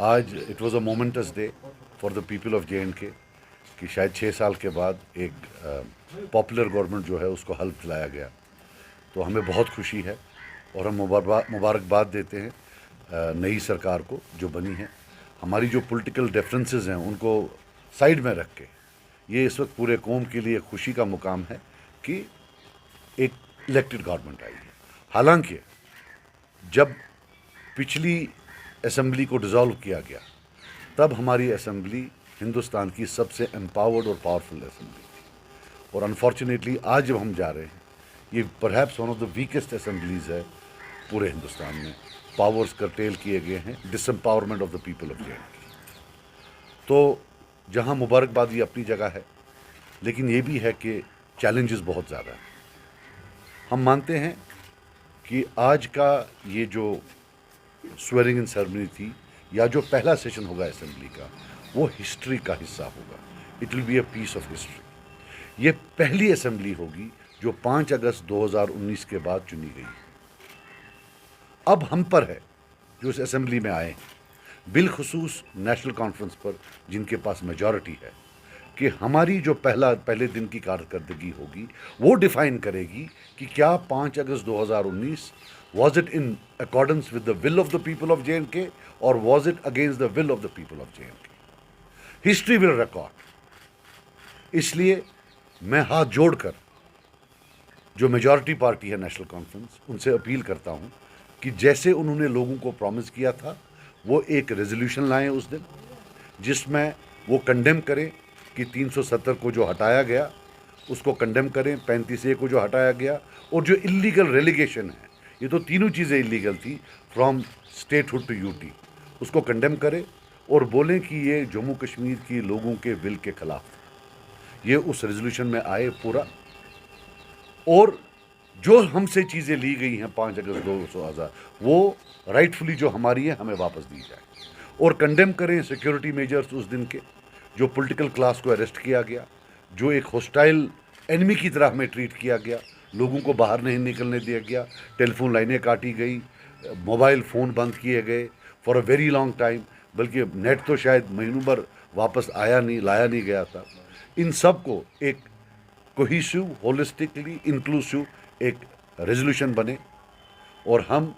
आज it was a moments day for the people of J&K कि शायद 6 साल के बाद एक पॉपुलर गवर्नमेंट जो है उसको हल्फ दिलाया गया। तो हमें बहुत खुशी है और हम मुबारकबाद देते हैं नई सरकार को जो बनी है। हमारी जो पॉलिटिकल डिफरेंसेस हैं उनको साइड में रख के ये इस वक्त पूरे कौम के लिए खुशी का मुकाम है कि एक इलेक्टेड गवर्नमेंट आई है। हालांकि जब पिछली असेंबली को डिज़ोल्व किया गया तब हमारी असेंबली हिंदुस्तान की सबसे एम्पावर्ड और पावरफुल असेंबली थी, और अनफॉर्चुनेटली आज जब हम जा रहे हैं ये perhaps one of the weakest assemblies है पूरे हिंदुस्तान में। पावर्स कर्टेल किए गए हैं, disempowerment of the people of J and K. तो जहां मुबारकबादी अपनी जगह है, लेकिन ये भी है कि चैलेंजेस बहुत ज़्यादा हैं। हम मानते हैं कि आज का ये जो स्वेरिंग इन सेरेमनी थी या जो पहला सेशन होगा असेंबली का वो हिस्ट्री का हिस्सा होगा। It will be a piece of history. ये पहली असेंबली होगी जो 5 अगस्त 2019 के बाद चुनी गई। अब हम पर है जो इस असेंबली में आए हैं, बिलखुसूस नेशनल कॉन्फ्रेंस पर जिनके पास मेजॉरिटी है, कि हमारी जो पहले दिन की कारकर्दगी होगी वो डिफाइन करेगी कि क्या 5 अगस्त 2019 was it in accordance with the will of the people of J&K or was it against the will of the people of J&K? History will record. इसलिए मैं हाथ जोड़कर जो मेजॉरिटी पार्टी है नेशनल कॉन्फ्रेंस उनसे अपील करता हूं कि जैसे उन्होंने लोगों को प्रॉमिस किया था वो एक रेजोल्यूशन लाएं उस दिन जिसमें वो कंडेम करें कि 370 को जो हटाया गया उसको कंडेम करें, 35A को जो हटाया गया, और जो इलीगल रेलिगेशन है, ये तो तीनों चीज़ें इलीगल थी फ्रॉम स्टेटहुड टू यूटी, उसको कंडेम करें और बोलें कि ये जम्मू कश्मीर की लोगों के विल के खिलाफ था। ये उस रेजोल्यूशन में आए पूरा, और जो हमसे चीज़ें ली गई हैं 5 अगस्त 2000 वो राइटफुली जो हमारी है हमें वापस दी जाए, और कंडेम करें सिक्योरिटी मेजर्स उस दिन के, जो पॉलिटिकल क्लास को अरेस्ट किया गया, जो एक हॉस्टाइल एनिमी की तरह हमें ट्रीट किया गया, लोगों को बाहर नहीं निकलने दिया गया, टेलीफोन लाइनें काटी गई, मोबाइल फ़ोन बंद किए गए for a very long time, बल्कि नेट तो शायद महीनों भर वापस लाया नहीं गया था। इन सब को एक कोहिसिव, होलिस्टिकली इंक्लूसिव एक रेजोल्यूशन बने, और हम,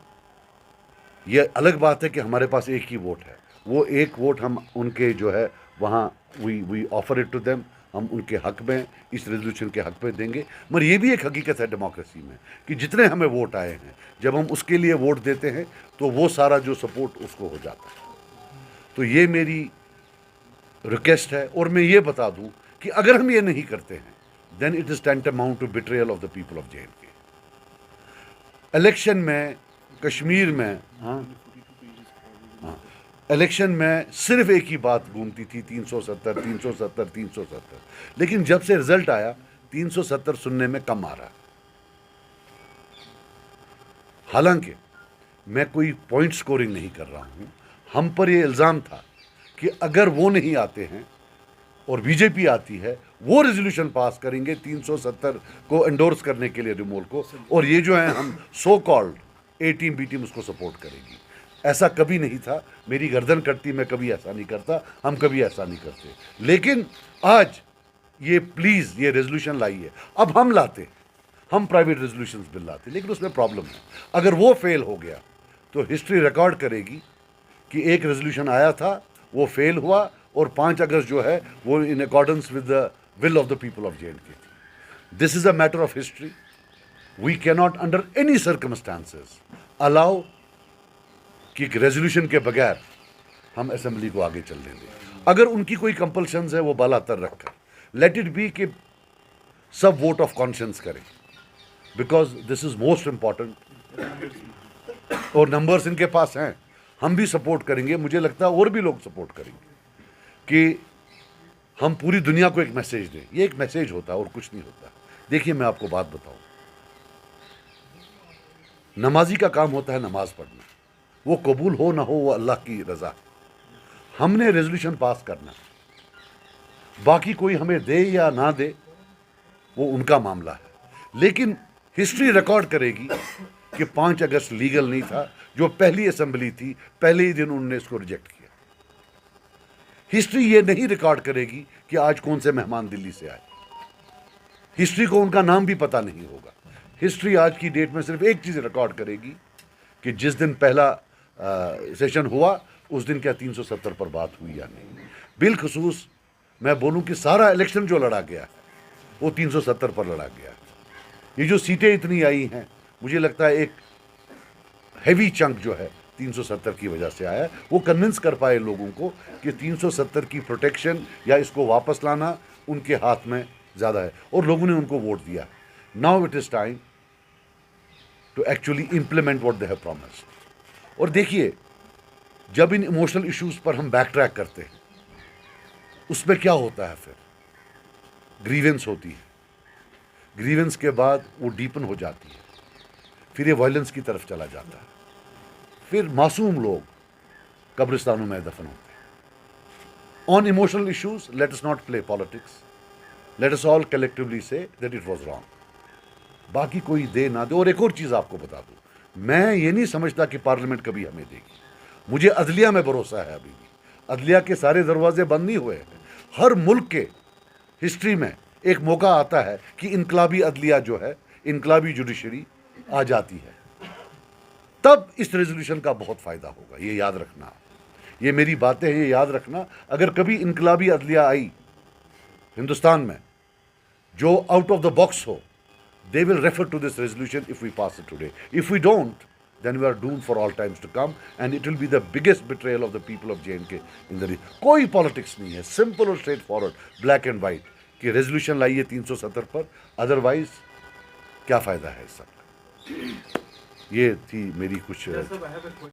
ये अलग बात है कि हमारे पास एक ही वोट है, वो एक वोट हम उनके जो है वहाँ we offer it to them, हम उनके हक में इस रेजोल्यूशन के हक में देंगे। मगर ये भी एक हकीकत है डेमोक्रेसी में कि जितने हमें वोट आए हैं जब हम उसके लिए वोट देते हैं तो वो सारा जो सपोर्ट उसको हो जाता है। तो ये मेरी रिक्वेस्ट है, और मैं ये बता दूं कि अगर हम ये नहीं करते हैं then it is tantamount to betrayal of the people of J and K. Election में कश्मीर में, हाँ, इलेक्शन में सिर्फ एक ही बात घूमती थी 370 370 370, लेकिन जब से रिजल्ट आया 370 सुनने में कम आ रहा। हालांकि मैं कोई पॉइंट स्कोरिंग नहीं कर रहा हूं, हम पर यह इल्ज़ाम था कि अगर वो नहीं आते हैं और बीजेपी आती है वो रेजोल्यूशन पास करेंगे 370 को एंडोर्स करने के लिए रिमूवल को, और ये जो है हम so called A team B team उसको सपोर्ट करेगी। ऐसा कभी नहीं था, मेरी गर्दन कटती, मैं कभी ऐसा नहीं करता, हम कभी ऐसा नहीं करते, लेकिन आज ये प्लीज़ ये रेजोल्यूशन लाइए। अब हम लाते, हम प्राइवेट रेजोल्यूशंस बिल लाते, लेकिन उसमें प्रॉब्लम है, अगर वो फेल हो गया तो हिस्ट्री रिकॉर्ड करेगी कि एक रेजोल्यूशन आया था वो फेल हुआ, और 5 अगस्त जो है वो in accordance with the will of the people of J and K थी। This is a matter of history. We can not under any circumstances allow कि रेजोल्यूशन के बगैर हम असेंबली को आगे चलने दें। अगर उनकी कोई कंपल्शंस है वो बालातर रखकर लेट इट बी कि सब वोट ऑफ कॉन्शियंस करें, because this is most important, और नंबर्स इनके पास हैं, हम भी सपोर्ट करेंगे, मुझे लगता है और भी लोग सपोर्ट करेंगे कि हम पूरी दुनिया को एक मैसेज दें। ये एक मैसेज होता है और कुछ नहीं होता। देखिए मैं आपको बात बताऊं, नमाजी का काम होता है नमाज पढ़ना, वो कबूल हो ना हो वो अल्लाह की रजा। हमने रेजोल्यूशन पास करना, बाकी कोई हमें दे या ना दे वो उनका मामला है, लेकिन हिस्ट्री रिकॉर्ड करेगी कि 5 अगस्त लीगल नहीं था। जो पहली असेंबली थी पहले ही दिन उन्होंने इसको रिजेक्ट किया। हिस्ट्री ये नहीं रिकॉर्ड करेगी कि आज कौन से मेहमान दिल्ली से आए। हिस्ट्री को उनका नाम भी पता नहीं होगा। हिस्ट्री आज की डेट में सिर्फ एक चीज़ रिकॉर्ड करेगी कि जिस दिन पहला सेशन हुआ उस दिन क्या 370 पर बात हुई या नहीं। बिलखसूस मैं बोलूं कि सारा इलेक्शन जो लड़ा गया है वो 370 पर लड़ा गया है। ये जो सीटें इतनी आई हैं, मुझे लगता है एक हैवी चंक जो है 370 की वजह से आया है। वो कन्विंस कर पाए लोगों को कि 370 की प्रोटेक्शन या इसको वापस लाना उनके हाथ में ज़्यादा है, और लोगों ने उनको वोट दिया। Now it is time to actually implement what they have promised. और देखिए, जब इन इमोशनल इश्यूज पर हम बैक ट्रैक करते हैं, उसमें क्या होता है, फिर ग्रीवेंस होती है। ग्रीवेंस के बाद वो डीपन हो जाती है, फिर ये वायलेंस की तरफ चला जाता है, फिर मासूम लोग कब्रिस्तानों में दफन होते हैं। On emotional issues let us not play politics, let us all collectively say that it was wrong. बाकी कोई दे ना दे। और एक और चीज़ आपको बता दूं, मैं ये नहीं समझता कि पार्लियामेंट कभी हमें देगी। मुझे अदलिया में भरोसा है। अभी भी अदलिया के सारे दरवाजे बंद नहीं हुए हैं। हर मुल्क के हिस्ट्री में एक मौका आता है कि इनकलाबी अदलिया जो है, इनकलाबी जुडिशरी आ जाती है, तब इस रेजोल्यूशन का बहुत फ़ायदा होगा। ये याद रखना, ये मेरी बातें हैं, ये याद रखना। अगर कभी इनकलाबी अदलिया आई हिंदुस्तान में जो आउट ऑफ द बॉक्स हो, they will refer to this resolution if we pass it today. If we don't, then we are doomed for all times to come, and it will be the biggest betrayal of the people of J&K in the region. कोई politics नहीं है, simple और straight forward, black and white कि resolution लाइए 370 पर, otherwise क्या फ़ायदा है इस सब का। ये थी मेरी कुछ